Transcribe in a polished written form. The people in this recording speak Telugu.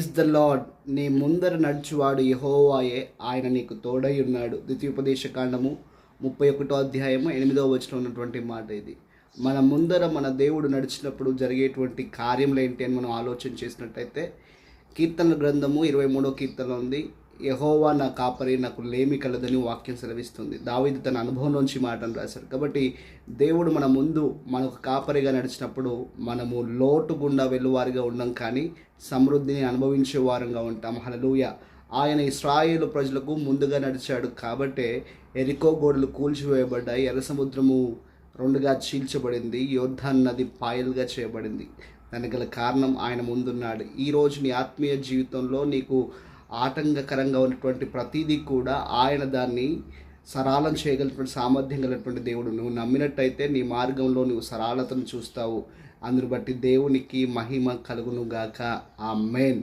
Is the lord. నీ ముందర నడుచువాడు యెహోవాయే, ఆయన నీకు తోడై ఉన్నాడు. ద్వితీయోపదేశ కాండము 31 అధ్యాయము 8వ వచనం ఉన్నటువంటి మాట ఇది. మన ముందర మన దేవుడు నడిచినప్పుడు జరిగేటువంటి కార్యములు ఏంటి అని మనం ఆలోచన చేసినట్టయితే, కీర్తనల గ్రంథము 23వ కీర్తనలో ఉంది, యెహోవా నా కాపరి, నాకు లేమి కలదని వాక్యం సెలవిస్తుంది. దావీదు తన అనుభవం నుంచి మాటను రాశారు. కాబట్టి దేవుడు మన ముందు మనకు కాపరిగా నడిచినప్పుడు మనము లోటు గుండా వెళ్ళువారిగా ఉండం, కానీ సమృద్ధిని అనుభవించే వారంగా ఉంటాం. హల్లెలూయా. ఆయన ఇశ్రాయేలు ప్రజలకు ముందుగా నడిచాడు కాబట్టే ఎరికో గోడలు కూల్చివేయబడ్డాయి, ఎర్ర సముద్రము రెండుగా చీల్చబడింది, యోర్దాను నది పాయలుగా చేయబడింది. దానికి గల కారణం ఆయన ముందున్నాడు. ఈరోజు నీ ఆత్మీయ జీవితంలో నీకు ఆటంకకరంగా ఉన్నటువంటి ప్రతిదీ కూడా ఆయన దాన్ని సరళం చేయగలిగినటువంటి సామర్థ్యం కలిగినటువంటి దేవుడు. నువ్వు నమ్మినట్టయితే నీ మార్గంలో నువ్వు సరళతను చూస్తావు. అందును బట్టి దేవునికి మహిమ కలుగును గాక. ఆమేన్.